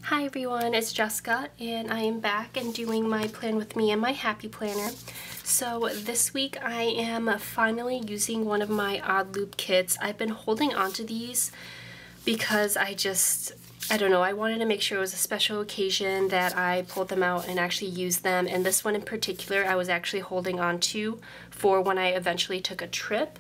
Hi everyone, it's Jessica and I am back and doing my plan with me and my happy planner. So this week I am finally using one of my Oddloop kits. I've been holding on to these because I don't know, I wanted to make sure it was a special occasion that I pulled them out and actually used them, and this one in particular I was actually holding on to for when I eventually took a trip.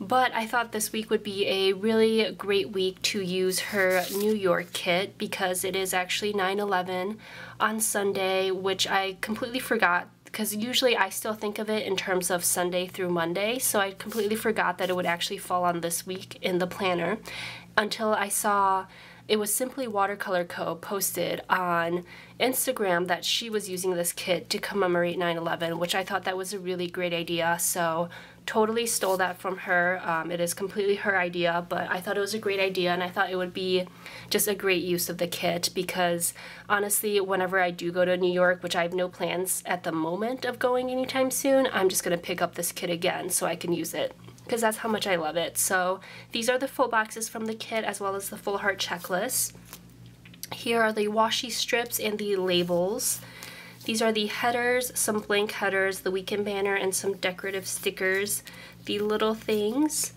But I thought this week would be a really great week to use her New York kit because it is actually 9/11 on Sunday, which I completely forgot because usually I still think of it in terms of Sunday through Monday, so I completely forgot that it would actually fall on this week in the planner until I saw it was Simply Watercolor Co. posted on Instagram that she was using this kit to commemorate 9/11, which I thought that was a really great idea, so totally stole that from her. It is completely her idea, but I thought it was a great idea and I thought it would be just a great use of the kit because honestly, whenever I do go to New York, which I have no plans at the moment of going anytime soon, I'm just going to pick up this kit again so I can use it, because that's how much I love it. So these are the full boxes from the kit as well as the full heart checklist. Here are the washi strips and the labels. These are the headers, some blank headers, the weekend banner, and some decorative stickers. The little things,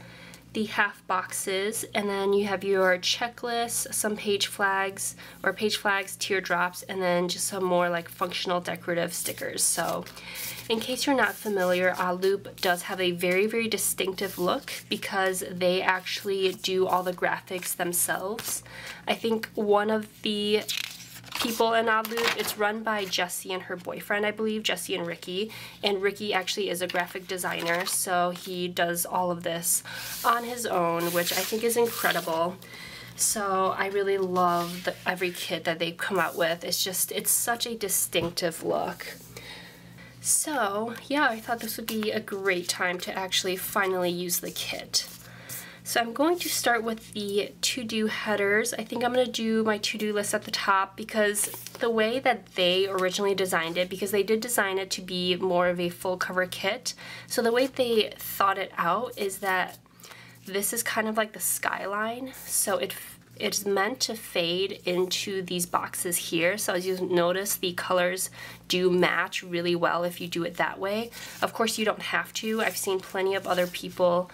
the half boxes, and then you have your checklist, some page flags, teardrops, and then just some more like functional decorative stickers. So in case you're not familiar, Oddloop does have a very, very distinctive look because they actually do all the graphics themselves. I think one of the people in Oddloop, it's run by Jessie and her boyfriend, I believe, Jessie and Ricky actually is a graphic designer, so he does all of this on his own, which I think is incredible. So I really love every kit that they come out with. It's such a distinctive look. So yeah, I thought this would be a great time to actually finally use the kit. So I'm going to start with the to-do headers. I think I'm going to do my to-do list at the top because the way that they originally designed it, because they did design it to be more of a full cover kit, so the way they thought it out is that this is kind of like the skyline, so it's meant to fade into these boxes here. So as you notice, the colors do match really well if you do it that way. Of course, you don't have to. I've seen plenty of other people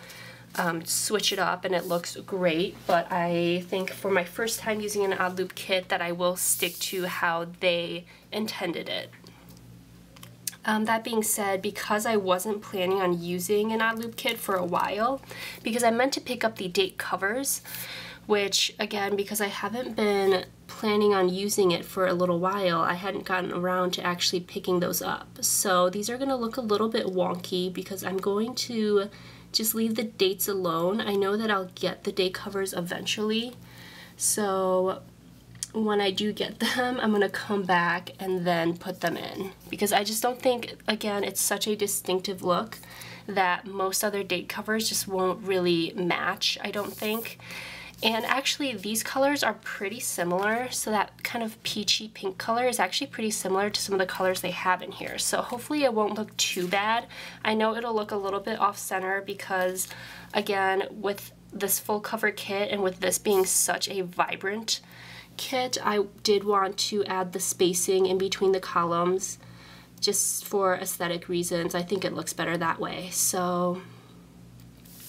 switch it up and it looks great, but I think for my first time using an Oddloop kit that I will stick to how they intended it. That being said, because I wasn't planning on using an Oddloop kit for a while, because I meant to pick up the date covers, which again, because I haven't been planning on using it for a little while, I hadn't gotten around to actually picking those up. So these are going to look a little bit wonky because I'm going to just leave the dates alone. I know that I'll get the date covers eventually, so when I do get them, I'm gonna come back and then put them in because I just don't think, again, it's such a distinctive look that most other date covers just won't really match, I don't think. And actually these colors are pretty similar, so that kind of peachy pink color is actually pretty similar to some of the colors they have in here, so hopefully it won't look too bad. I know it'll look a little bit off center because again, with this full cover kit and with this being such a vibrant kit, I did want to add the spacing in between the columns just for aesthetic reasons. I think it looks better that way, so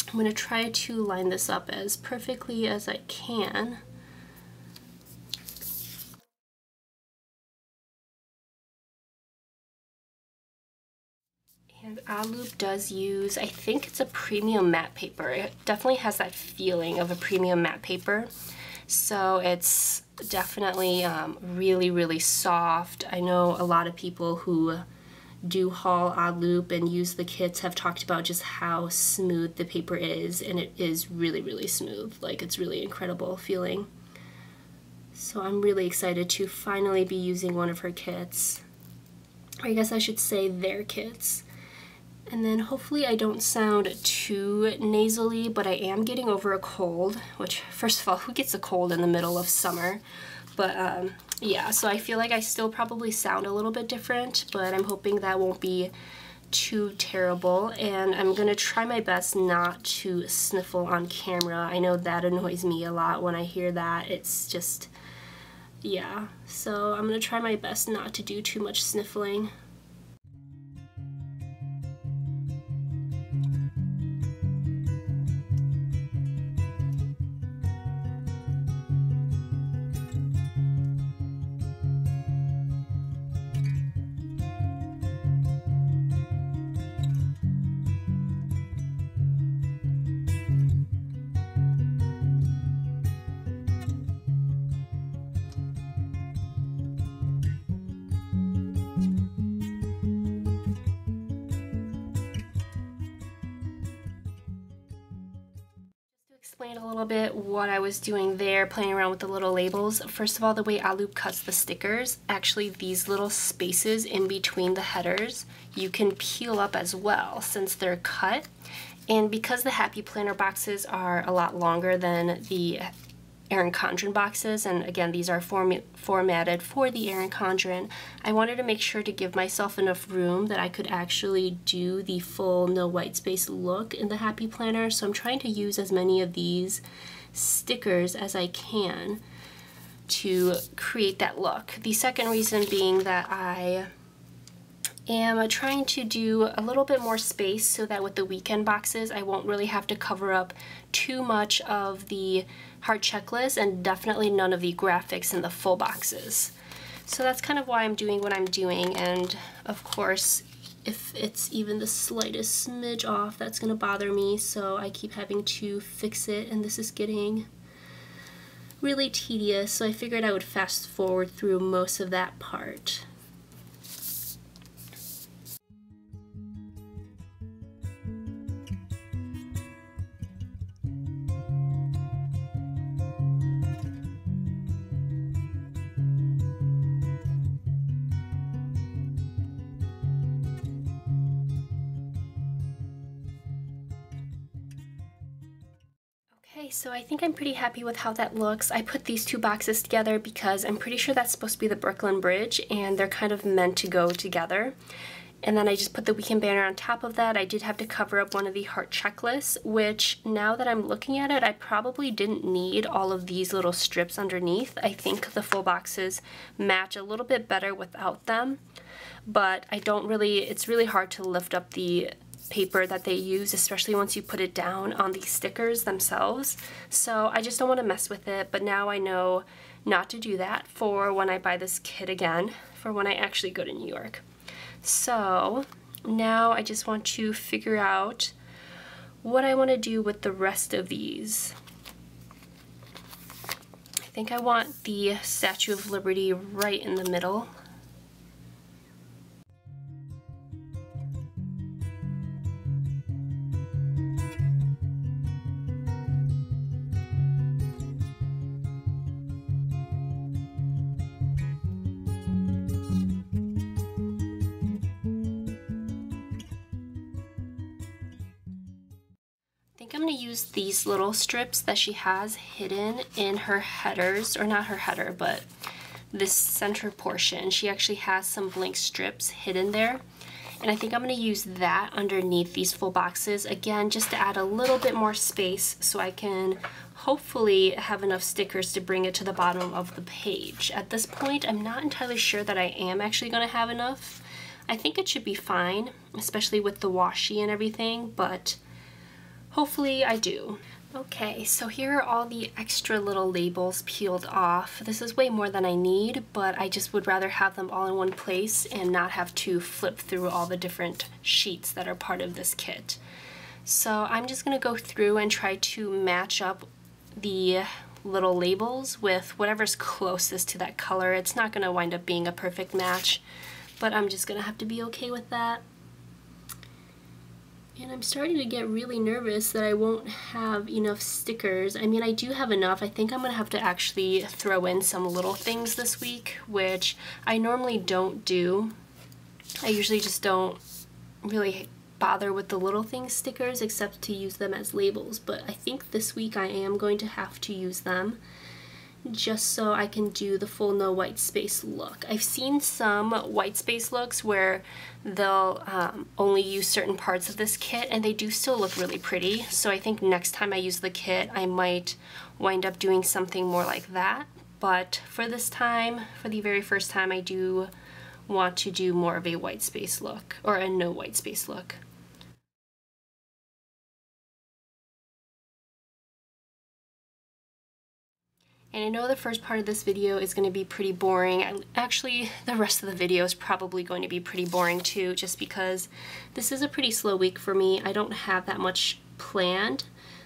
I'm going to try to line this up as perfectly as I can. And Oddloop does use, I think it's a premium matte paper. It definitely has that feeling of a premium matte paper. So it's definitely really, really soft. I know a lot of people who do haul Oddloop and use the kits have talked about just how smooth the paper is, and it is really, really smooth. Like, it's really incredible feeling. So I'm really excited to finally be using one of her kits. Or I guess I should say their kits. And then hopefully I don't sound too nasally, but I am getting over a cold, which, first of all, who gets a cold in the middle of summer? But yeah, so I feel like I still probably sound a little bit different, but I'm hoping that won't be too terrible. And I'm gonna try my best not to sniffle on camera. I know that annoys me a lot when I hear that. It's just, yeah, so I'm gonna try my best not to do too much sniffling. Explain a little bit what I was doing there, playing around with the little labels. First of all, the way Oddloop cuts the stickers, actually these little spaces in between the headers, you can peel up as well since they're cut. And because the Happy Planner boxes are a lot longer than the Erin Condren boxes, and again these are formatted for the Erin Condren, I wanted to make sure to give myself enough room that I could actually do the full no white space look in the Happy Planner. So I'm trying to use as many of these stickers as I can to create that look. The second reason being that I am trying to do a little bit more space so that with the weekend boxes I won't really have to cover up too much of the heart checklist and definitely none of the graphics in the full boxes. So that's kind of why I'm doing what I'm doing, and of course if it's even the slightest smidge off that's gonna bother me, so I keep having to fix it, and this is getting really tedious, so I figured I would fast forward through most of that part. Okay, so I think I'm pretty happy with how that looks. I put these two boxes together because I'm pretty sure that's supposed to be the Brooklyn Bridge and they're kind of meant to go together. And then I just put the weekend banner on top of that. I did have to cover up one of the heart checklists, which now that I'm looking at it, I probably didn't need all of these little strips underneath. I think the full boxes match a little bit better without them, but it's really hard to lift up the paper that they use, especially once you put it down on the stickers themselves. So I just don't want to mess with it, but now I know not to do that for when I buy this kit again, for when I actually go to New York. So now I just want to figure out what I want to do with the rest of these. I think I want the Statue of Liberty right in the middle. I think I'm going to use these little strips that she has hidden in her headers, or not her header, but this center portion. She actually has some blank strips hidden there, and I think I'm going to use that underneath these full boxes, again just to add a little bit more space so I can hopefully have enough stickers to bring it to the bottom of the page. At this point I'm not entirely sure that I am actually going to have enough. I think it should be fine, especially with the washi and everything, but hopefully I do. Okay, so here are all the extra little labels peeled off. This is way more than I need, but I just would rather have them all in one place and not have to flip through all the different sheets that are part of this kit. So I'm just going to go through and try to match up the little labels with whatever's closest to that color. It's not going to wind up being a perfect match, but I'm just going to have to be okay with that. And I'm starting to get really nervous that I won't have enough stickers. I mean, I do have enough. I think I'm going to have to actually throw in some little things this week, which I normally don't do. I usually just don't really bother with the little things stickers except to use them as labels. But I think this week I am going to have to use them just so I can do the full no white space look. I've seen some white space looks where they'll only use certain parts of this kit and they do still look really pretty. So I think next time I use the kit I might wind up doing something more like that. but for this time, for the very first time, I do want to do more of a white space look, or a no white space look. And I know the first part of this video is going to be pretty boring. Actually, the rest of the video is probably going to be pretty boring too, just because this is a pretty slow week for me. I don't have that much planned.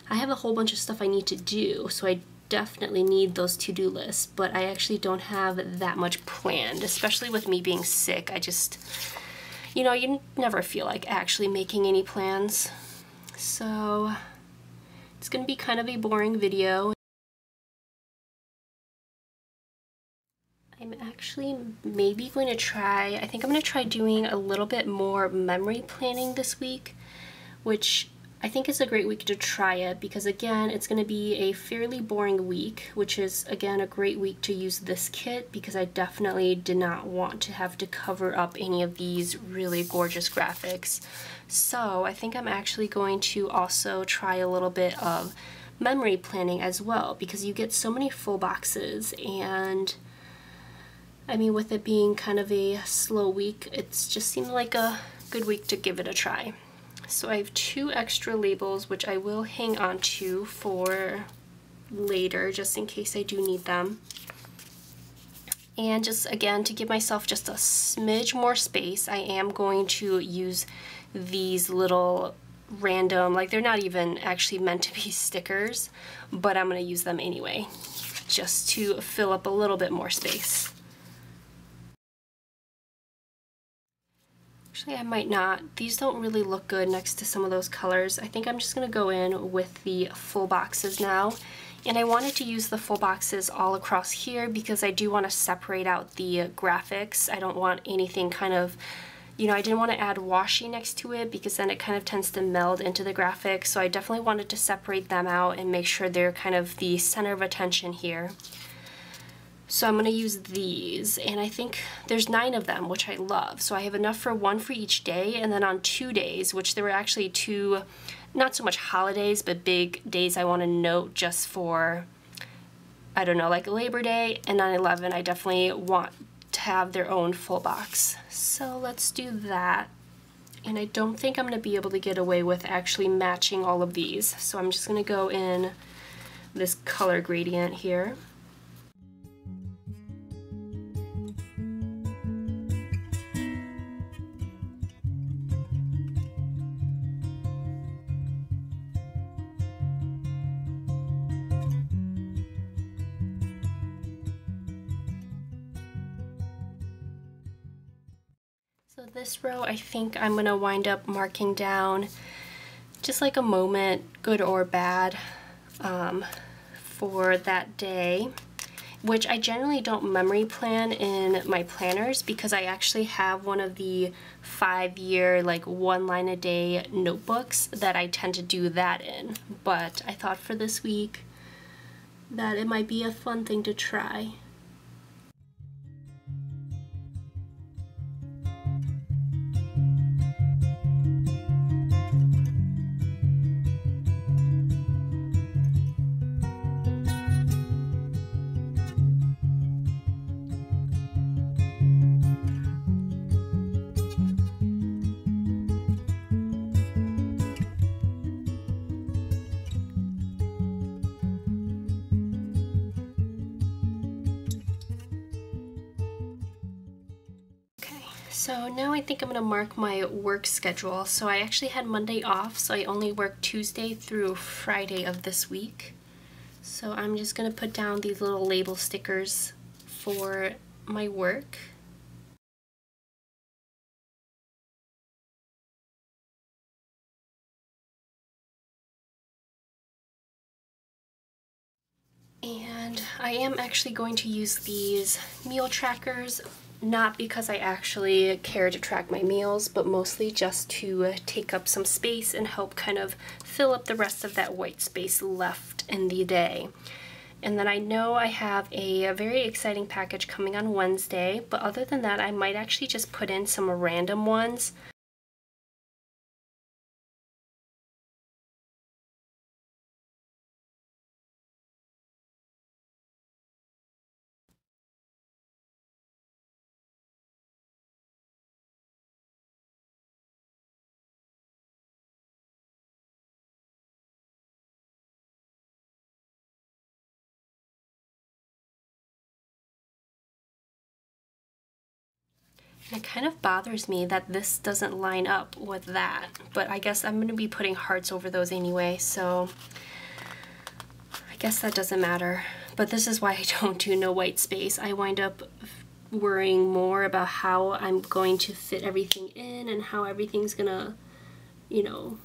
I have a whole bunch of stuff I need to do, so I definitely need those to-do lists, but I actually don't have that much planned, especially with me being sick. I just, you know, you never feel like actually making any plans. So it's going to be kind of a boring video. I'm actually maybe going to try, I think I'm going to try doing a little bit more memory planning this week, which I think is a great week to try it because, again, it's going to be a fairly boring week, which is, again, a great week to use this kit because I definitely did not want to have to cover up any of these really gorgeous graphics. So I think I'm actually going to also try a little bit of memory planning as well because you get so many full boxes, and I mean, with it being kind of a slow week, it's just seemed like a good week to give it a try. So I have 2 extra labels, which I will hang on to for later, just in case I do need them. And just, again, to give myself just a smidge more space, I am going to use these little random, like they're not even actually meant to be stickers, but I'm going to use them anyway, just to fill up a little bit more space. Actually, I might not. These don't really look good next to some of those colors. I think I'm just going to go in with the full boxes now. And I wanted to use the full boxes all across here because I do want to separate out the graphics. I don't want anything kind of, you know, I didn't want to add washi next to it because then it kind of tends to meld into the graphics. So I definitely wanted to separate them out and make sure they're kind of the center of attention here. So I'm going to use these, and I think there's 9 of them, which I love. So I have enough for 1 for each day, and then on 2 days, which there were actually 2, not so much holidays, but big days I want to note just for, I don't know, like Labor Day and 9/11, I definitely want to have their own full box. So let's do that. And I don't think I'm going to be able to get away with actually matching all of these. So I'm just going to go in this color gradient here. So this row, I think I'm going to wind up marking down just like a moment, good or bad, for that day, which I generally don't memory plan in my planners because I actually have one of the 5-year, like 1 line a day notebooks that I tend to do that in. But I thought for this week that it might be a fun thing to try. So now I think I'm going to mark my work schedule. So I actually had Monday off, so I only worked Tuesday through Friday of this week. So I'm just going to put down these little label stickers for my work. And I am actually going to use these meal trackers, not because I actually care to track my meals, but mostly just to take up some space and help kind of fill up the rest of that white space left in the day. And then I know I have a very exciting package coming on Wednesday, but other than that, I might actually just put in some random ones. It kind of bothers me that this doesn't line up with that, but I guess I'm going to be putting hearts over those anyway, so I guess that doesn't matter. But this is why I don't do no white space. I wind up worrying more about how I'm going to fit everything in and how everything's gonna, you know,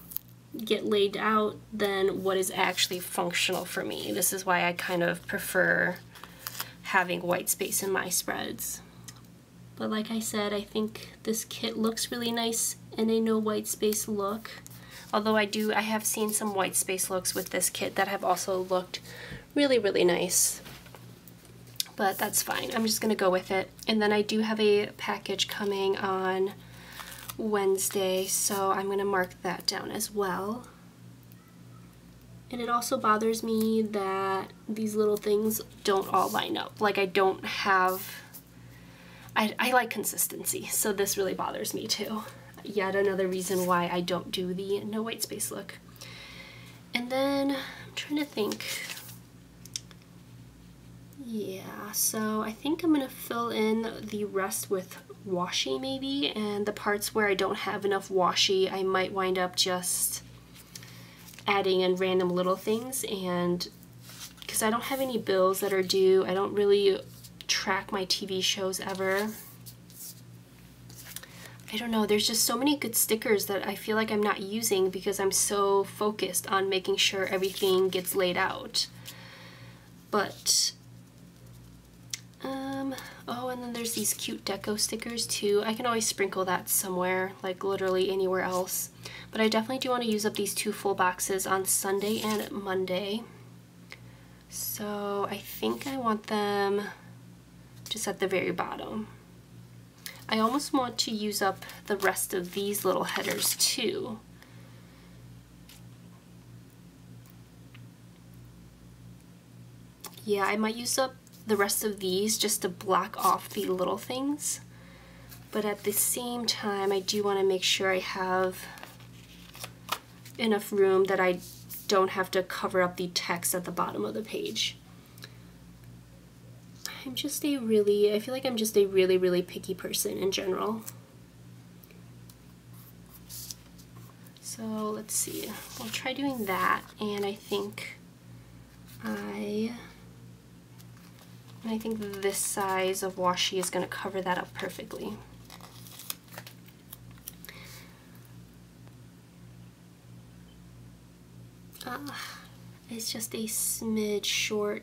get laid out than what is actually functional for me. This is why I kind of prefer having white space in my spreads. But like I said, I think this kit looks really nice in a no white space look. Although I have seen some white space looks with this kit that have also looked really, really nice. But that's fine. I'm just gonna go with it. And then I do have a package coming on Wednesday, so I'm gonna mark that down as well. And it also bothers me that these little things don't all line up. Like I like consistency, so this really bothers me too. Yet another reason why I don't do the no white space look. And then I'm trying to think. Yeah, so I think I'm gonna fill in the rest with washi maybe, and the parts where I don't have enough washi I might wind up just adding in random little things. And because I don't have any bills that are due, I don't really track my TV shows ever. I don't know, there's just so many good stickers that I feel like I'm not using because I'm so focused on making sure everything gets laid out. But oh, and then there's these cute deco stickers too. I can always sprinkle that somewhere, like literally anywhere else. But I definitely do want to use up these 2 full boxes on Sunday and Monday. So I think I want them just at the very bottom. I almost want to use up the rest of these little headers too. Yeah, I might use up the rest of these just to block off the little things. But at the same time, I do want to make sure I have enough room that I don't have to cover up the text at the bottom of the page. I feel like I'm just a really, really picky person in general. So let's see, I'll try doing that, and I think this size of washi is going to cover that up perfectly. It's just a smidge short,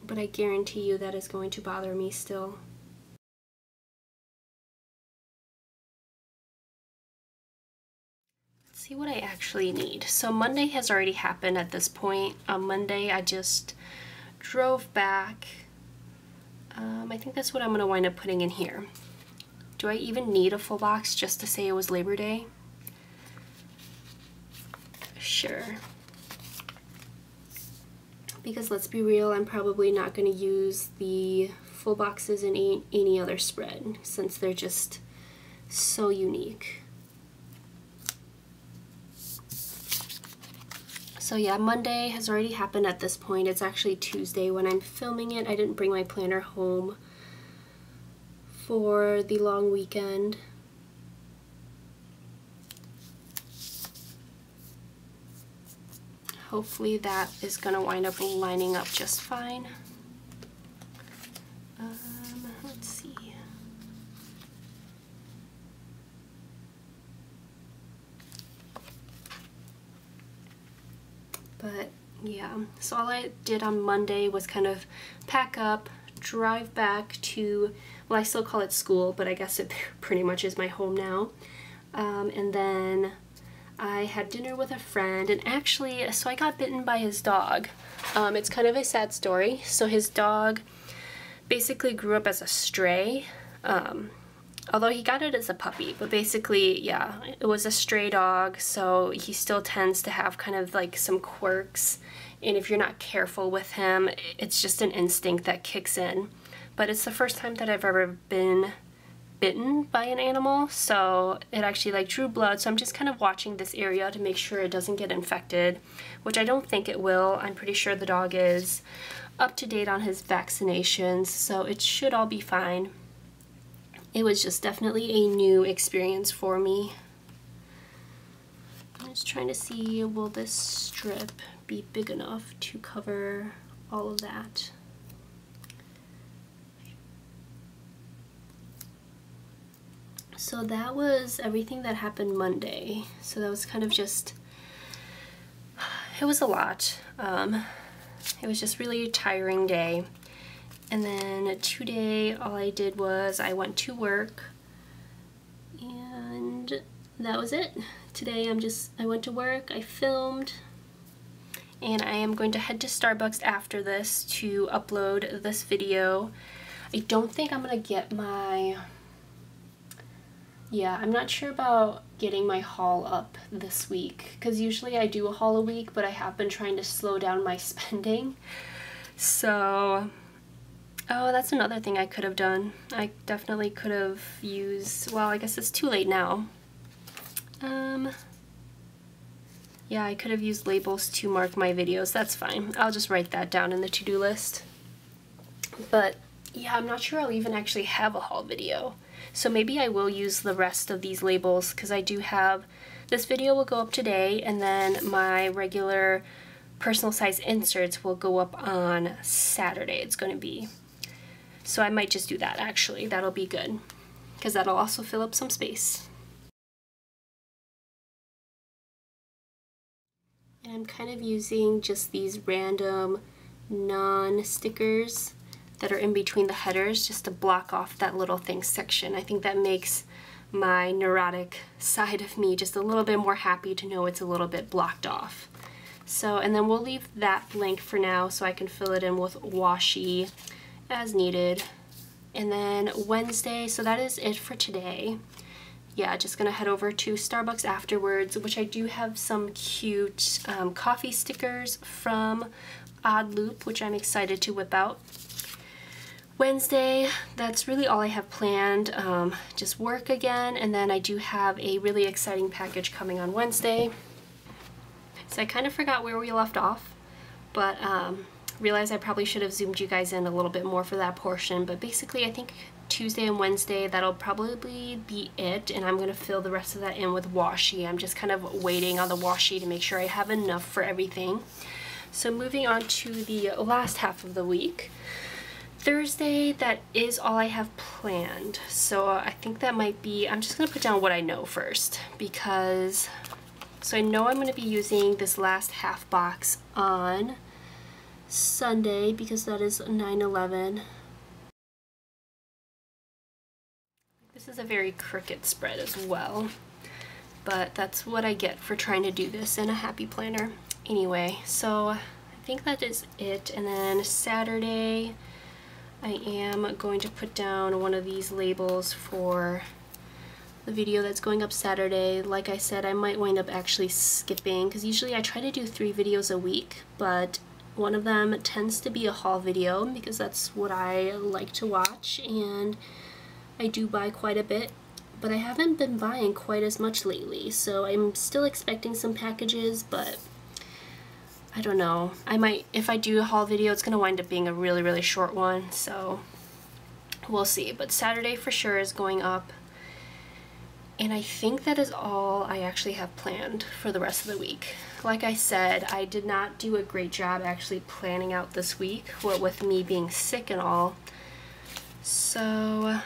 but I guarantee you that is going to bother me still. Let's see what I actually need. So Monday has already happened at this point. On Monday I just drove back. I think that's what I'm going to wind up putting in here. Do I even need a full box just to say it was Labor Day? Sure. Because let's be real, I'm probably not going to use the full boxes in any other spread since they're just so unique. So yeah, Monday has already happened at this point. It's actually Tuesday when I'm filming it. I didn't bring my planner home for the long weekend. Hopefully that is going to wind up lining up just fine. Let's see. But yeah, so all I did on Monday was kind of pack up, drive back to, well, I still call it school, but I guess it pretty much is my home now. And then I had dinner with a friend, and actually, so I got bitten by his dog. It's kind of a sad story. So his dog basically grew up as a stray, although he got it as a puppy, but basically, yeah, it was a stray dog, so he still tends to have kind of like some quirks, and if you're not careful with him, it's just an instinct that kicks in. But it's the first time that I've ever been bitten by an animal, so it actually like drew blood, so I'm just kind of watching this area to make sure it doesn't get infected, which I don't think it will. I'm pretty sure the dog is up to date on his vaccinations, so it should all be fine. it was just definitely a new experience for me. I'm just trying to see, will this strip be big enough to cover all of that? So that was everything that happened Monday. So that was kind of just, it was a lot. It was just really a tiring day. And then today, all I did was I went to work and that was it. Today I went to work, I filmed, and I am going to head to Starbucks after this to upload this video. I don't think I'm gonna get my, I'm not sure about getting my haul up this week, because usually I do a haul a week, but I have been trying to slow down my spending. So, oh, that's another thing I could have done. I definitely could have used, well, I guess it's too late now. Yeah, I could have used labels to mark my videos. That's fine. I'll just write that down in the to-do list. But yeah, I'm not sure I'll even actually have a haul video. So maybe I will use the rest of these labels, because I do have, this video will go up today, and then my regular personal size inserts will go up on Saturday, it's going to be. So I might just do that actually. That'll be good, because that'll also fill up some space. And I'm kind of using just these random non-stickers that are in between the headers just to block off that little things section. I think that makes my neurotic side of me just a little bit more happy to know it's a little bit blocked off. So, and then we'll leave that blank for now so I can fill it in with washi as needed. And then Wednesday, so that is it for today. Yeah, just gonna head over to Starbucks afterwards, which I do have some cute coffee stickers from Oddloop, which I'm excited to whip out. Wednesday, that's really all I have planned. Just work again, and then I do have a really exciting package coming on Wednesday. So I kind of forgot where we left off, but realized I probably should have zoomed you guys in a little bit more for that portion. But basically, I think Tuesday and Wednesday, that'll probably be it, and I'm going to fill the rest of that in with washi. I'm just kind of waiting on the washi to make sure I have enough for everything. So moving on to the last half of the week. Thursday, that is all I have planned. So I think that might be, I'm just going to put down what I know first, because, so I know I'm going to be using this last half box on Sunday, because that is 9/11. This is a very crooked spread as well, but that's what I get for trying to do this in a happy planner. Anyway, so I think that is it. And then Saturday, I am going to put down one of these labels for the video that's going up Saturday. Like I said, I might wind up actually skipping, because usually I try to do 3 videos a week, but one of them tends to be a haul video, because that's what I like to watch, and I do buy quite a bit, but I haven't been buying quite as much lately, so I'm still expecting some packages, but I don't know. I might, if I do a haul video, it's going to wind up being a really, really short one, so we'll see. But Saturday for sure is going up, and I think that is all I actually have planned for the rest of the week. Like I said, I did not do a great job actually planning out this week, what with me being sick and all, so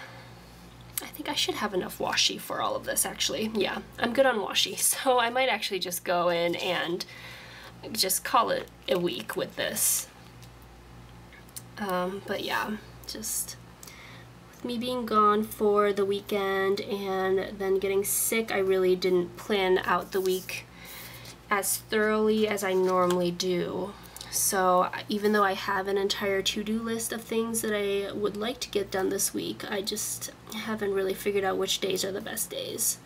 I think I should have enough washi for all of this actually. Yeah, I'm good on washi, so I might actually just go in and just call it a week with this. But yeah, just with me being gone for the weekend and then getting sick, I really didn't plan out the week as thoroughly as I normally do. So even though I have an entire to-do list of things that I would like to get done this week, I just haven't really figured out which days are the best days.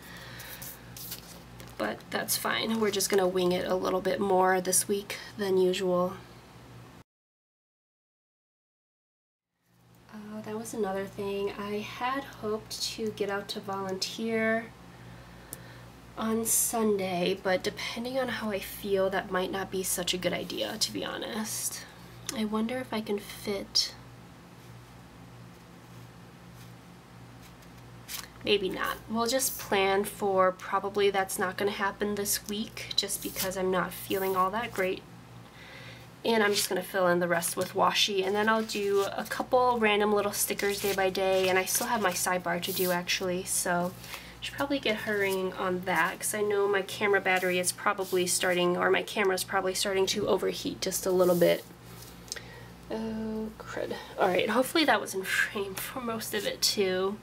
But that's fine. We're just gonna wing it a little bit more this week than usual. That was another thing. I had hoped to get out to volunteer on Sunday, but depending on how I feel, that might not be such a good idea, to be honest. I wonder if I can fit maybe not. We'll just plan for probably that's not going to happen this week just because I'm not feeling all that great. And I'm just going to fill in the rest with washi, and then I'll do a couple random little stickers day by day, and I still have my sidebar to do actually, so I should probably get hurrying on that because I know my camera battery is probably starting, or my camera's probably starting to overheat just a little bit. Oh, crud. Alright, hopefully that was in frame for most of it too.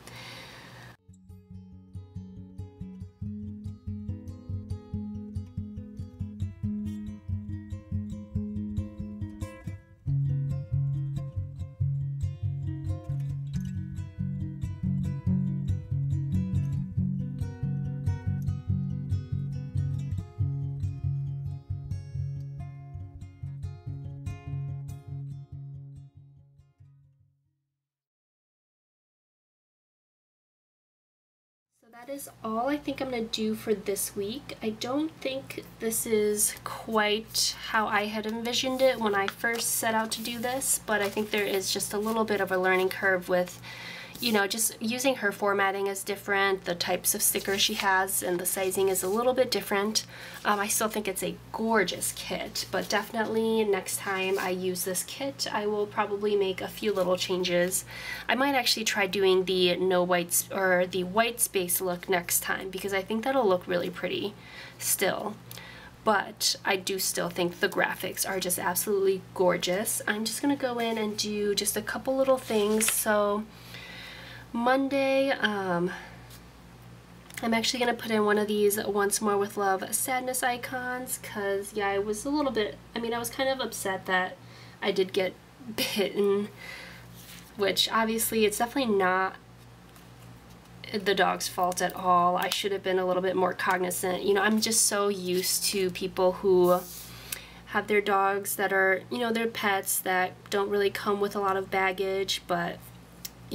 So that is all I think I'm going to do for this week. I don't think this is quite how I had envisioned it when I first set out to do this, but I think there is just a little bit of a learning curve with, you know, just using her formatting is different, the types of stickers she has, and the sizing is a little bit different. I still think it's a gorgeous kit, but definitely next time I use this kit, I will probably make a few little changes. I might actually try doing the no whites or the white space look next time because I think that'll look really pretty still. But I do still think the graphics are just absolutely gorgeous. I'm just gonna go in and do just a couple little things. So Monday, I'm actually going to put in one of these Once More With Love sadness icons because, yeah, I was a little bit, I was kind of upset that I did get bitten, which obviously it's definitely not the dog's fault at all. I should have been a little bit more cognizant. You know, I'm just so used to people who have their dogs that are, you know, their pets that don't really come with a lot of baggage, but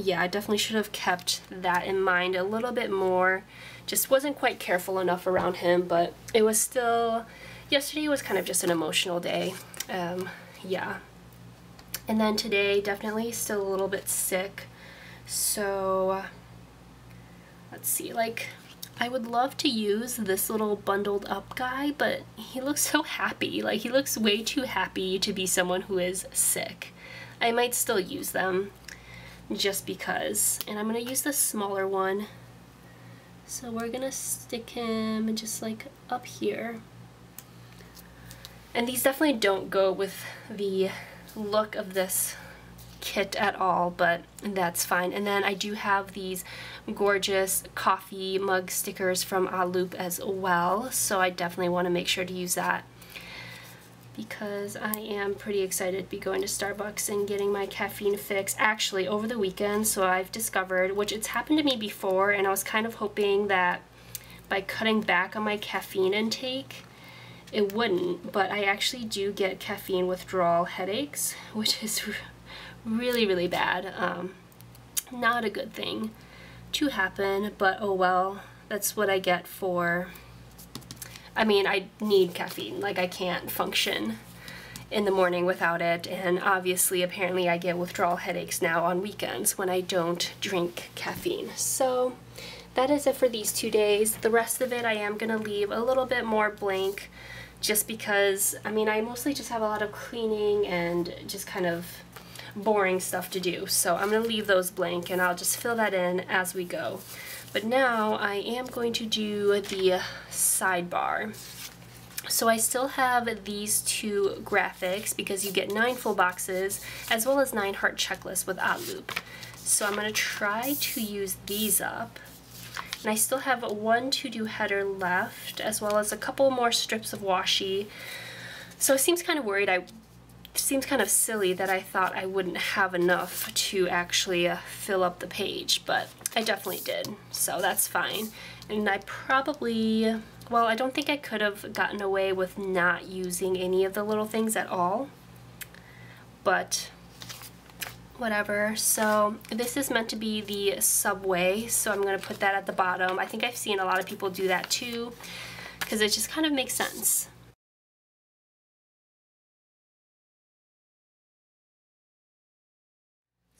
yeah, I definitely should have kept that in mind a little bit more. Just wasn't quite careful enough around him, but it was still, yesterday was kind of just an emotional day. Yeah. And then today, definitely still a little bit sick. So, let's see, like, I would love to use this little bundled up guy, but he looks so happy. Like, he looks way too happy to be someone who is sick. I might still use them just because, and I'm gonna use the smaller one. So we're gonna stick him just like up here, and these definitely don't go with the look of this kit at all, but that's fine. And then I do have these gorgeous coffee mug stickers from Oddloop as well, so I definitely want to make sure to use that because I am pretty excited to be going to Starbucks and getting my caffeine fix actually over the weekend. So I've discovered, which it's happened to me before, and I was kind of hoping that by cutting back on my caffeine intake it wouldn't, but I actually do get caffeine withdrawal headaches, which is really, really bad. Not a good thing to happen, but oh well, that's what I get for, I need caffeine. Like, I can't function in the morning without it, and obviously apparently I get withdrawal headaches now on weekends when I don't drink caffeine. So that is it for these 2 days. The rest of it I am gonna leave a little bit more blank just because, I mostly just have a lot of cleaning and just kind of boring stuff to do. So I'm gonna leave those blank and I'll just fill that in as we go. But now I am going to do the sidebar. So I still have these 2 graphics because you get 9 full boxes as well as 9 heart checklists with Oddloop. So I'm going to try to use these up. And I still have 1 to-do header left as well as a couple more strips of washi. So it seems kind of worried, seems kind of silly that I thought I wouldn't have enough to actually fill up the page, but I definitely did, so that's fine. And I probably, well, I don't think I could have gotten away with not using any of the little things at all, but whatever. So this is meant to be the subway, so I'm going to put that at the bottom. I think I've seen a lot of people do that too, because it just kind of makes sense.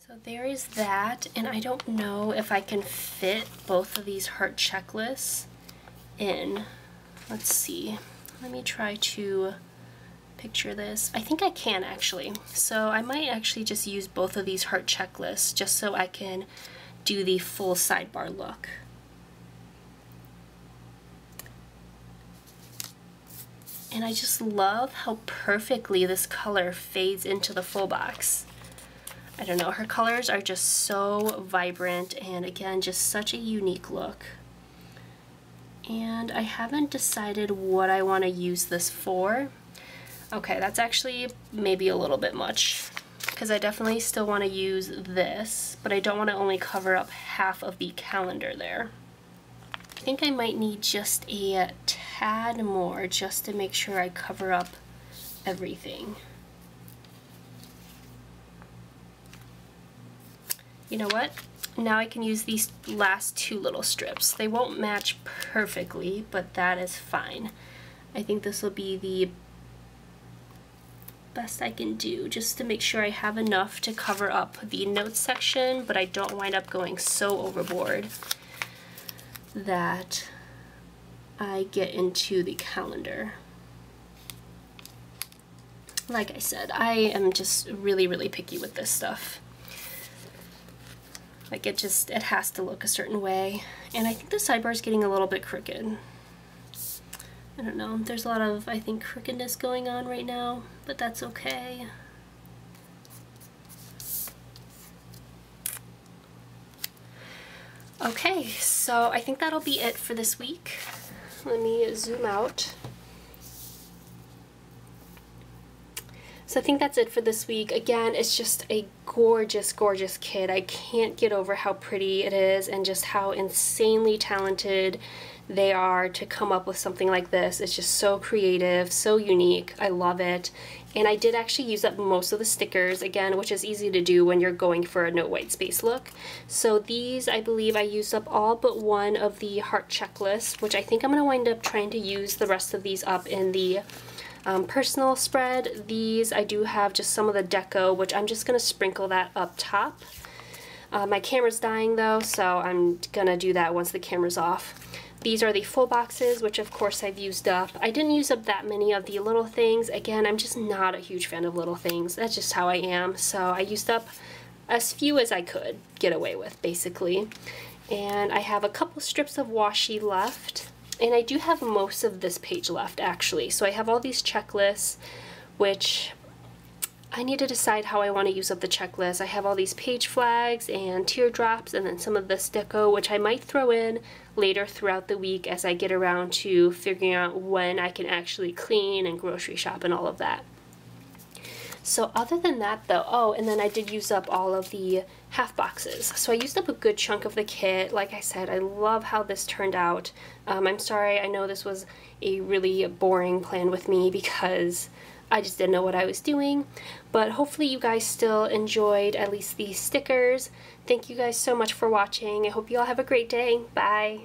So there is that, and I don't know if I can fit both of these heart checklists in. Let's see. Let me try to picture this. I think I can actually. So I might actually just use both of these heart checklists just so I can do the full sidebar look. And I just love how perfectly this color fades into the full box. I don't know, her colors are just so vibrant and again, just such a unique look. And I haven't decided what I want to use this for. Okay, that's actually maybe a little bit much because I definitely still want to use this, but I don't want to only cover up half of the calendar there. I think I might need just a tad more just to make sure I cover up everything. You know what? Now I can use these last two little strips. They won't match perfectly, but that is fine. I think this will be the best I can do just to make sure I have enough to cover up the notes section, but I don't wind up going so overboard that I get into the calendar. Like I said, I am just really picky with this stuff. Like it has to look a certain way. And I think the sidebar is getting a little bit crooked. I don't know, there's a lot of, I think, crookedness going on right now, but that's okay. Okay, so I think that'll be it for this week. Let me zoom out. So I think that's it for this week. Again, it's just a gorgeous kid. I can't get over how pretty it is and just how insanely talented they are to come up with something like this. It's just so creative, so unique. I love it. And I did actually use up most of the stickers, again, which is easy to do when you're going for a no white space look. So these, I believe I used up all but one of the heart checklists, which I think I'm going to wind up trying to use the rest of these up in the personal spread. These, I do have just some of the deco, which I'm just going to sprinkle that up top. My camera's dying though, so I'm going to do that once the camera's off. These are the full boxes, which of course I've used up. I didn't use up that many of the little things. Again, I'm just not a huge fan of little things. That's just how I am. So I used up as few as I could get away with, basically. And I have a couple strips of washi left. And I do have most of this page left, actually. So I have all these checklists, which I need to decide how I want to use up the checklist. I have all these page flags and teardrops and then some of this deco, which I might throw in later throughout the week as I get around to figuring out when I can actually clean and grocery shop and all of that. So other than that though, oh, and then I did use up all of the half boxes. So I used up a good chunk of the kit. Like I said, I love how this turned out. I'm sorry, I know this was a really boring plan with me because I just didn't know what I was doing, but hopefully you guys still enjoyed at least these stickers. Thank you guys so much for watching. I hope you all have a great day. Bye.